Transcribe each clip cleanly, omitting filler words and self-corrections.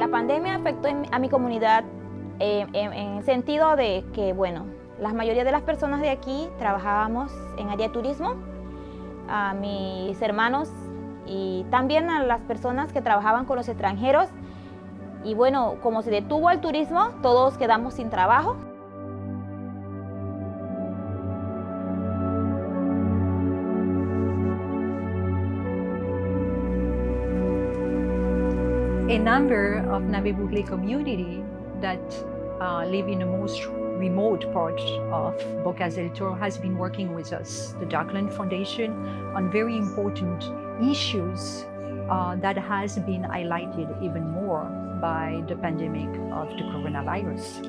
La pandemia afectó a mi comunidad en el sentido de que, bueno, la mayoría de las personas de aquí trabajábamos en área de turismo, a mis hermanos y también a las personas que trabajaban con los extranjeros. Y bueno, como se detuvo el turismo, todos quedamos sin trabajo. A number of Ngabe Bugle community that live in the most remote part of Bocas del Toro has been working with us, the Darkland Foundation, on very important issues that has been highlighted even more by the pandemic of the coronavirus.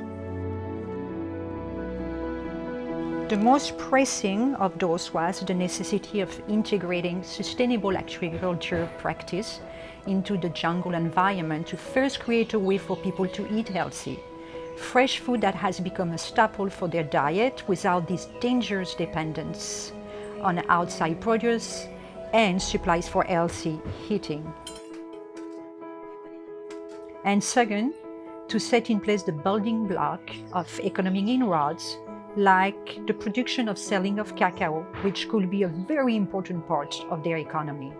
The most pressing of those was the necessity of integrating sustainable agriculture practice into the jungle environment to first create a way for people to eat healthy. Fresh food that has become a staple for their diet without this dangerous dependence on outside produce and supplies for healthy eating. And second, to set in place the building block of economic inroads like the production of selling of cacao, which could be a very important part of their economy.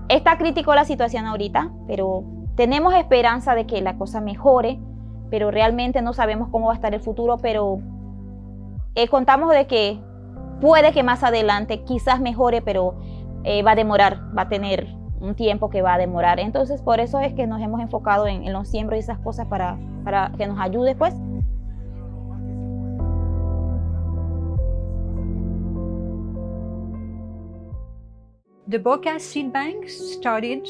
Está crítico la situación ahorita, pero tenemos esperanza de que la cosa mejore, pero realmente no sabemos cómo va a estar el futuro, pero contamos de que puede que más adelante quizás mejore, pero va a demorar, va a tener un tiempo que va a demorar. Entonces, por eso es que nos hemos enfocado en los siembros y esas cosas para que nos ayude, pues. The Bocas Seed Bank started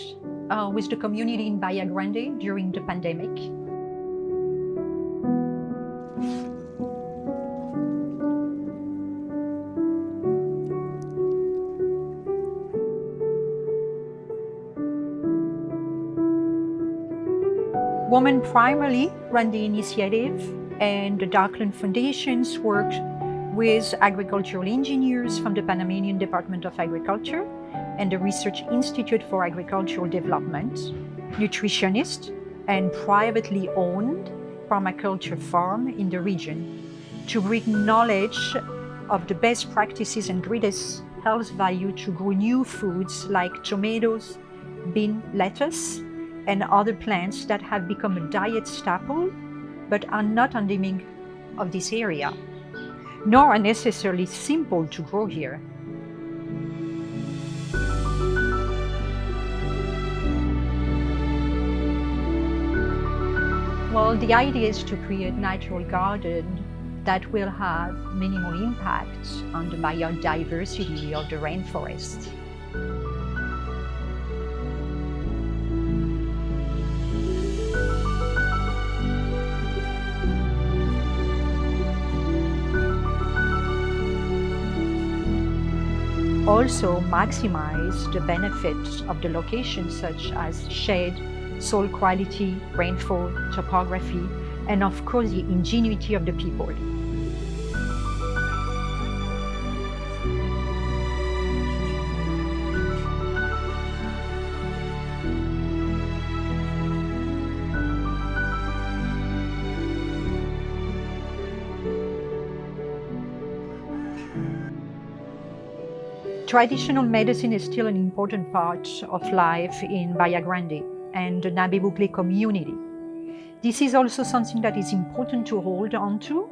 with the community in Bahia Grande during the pandemic. Women primarily run the initiative, and the Darkland Foundations worked with agricultural engineers from the Panamanian Department of Agriculture and the Research Institute for Agricultural Development, nutritionists, and privately owned permaculture farm in the region to bring knowledge of the best practices and greatest health value to grow new foods like tomatoes, bean, lettuce, and other plants that have become a diet staple but are not endemic of this area, nor are necessarily simple to grow here. Well, the idea is to create natural garden that will have minimal impact on the biodiversity of the rainforest. Also maximize the benefits of the location, such as shade, soil quality, rainfall, topography, and of course the ingenuity of the people. Traditional medicine is still an important part of life in Bahia Grande and the Ngabe Bugle community. This is also something that is important to hold on to,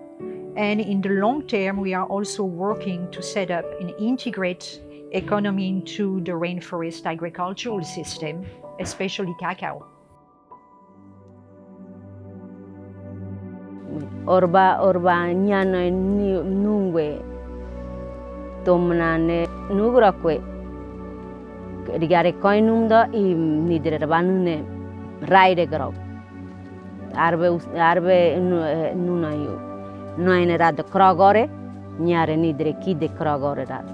and in the long term we are also working to set up and integrate economy into the rainforest agricultural system, especially cacao. Orba nyana nungwe tomnane nugrakwe digare koinumda I nidre banune raide grau arbe nunayo noine rad kragore nyare nidre kide kragore rad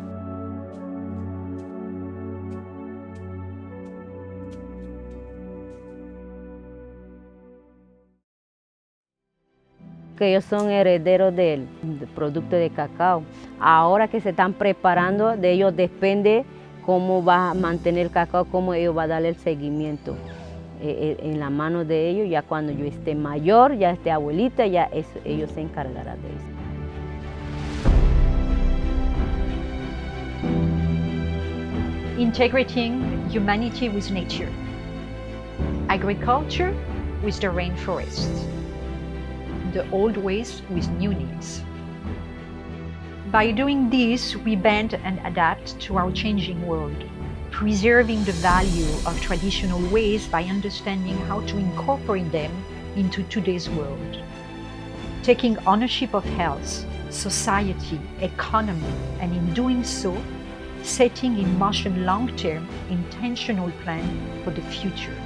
que ellos son herederos del producto de cacao. Ahora que se están preparando, de ellos depende cómo va a mantener el cacao, cómo ellos van a darle el seguimiento en la mano de ellos. Ya cuando yo esté mayor, ya esté abuelita, ya ellos se encargarán de eso. Integrating humanity with nature. Agriculture with the rainforest. The old ways with new needs. By doing this, we bend and adapt to our changing world, preserving the value of traditional ways by understanding how to incorporate them into today's world. Taking ownership of health, society, economy, and in doing so, setting in motion long-term, intentional plan for the future.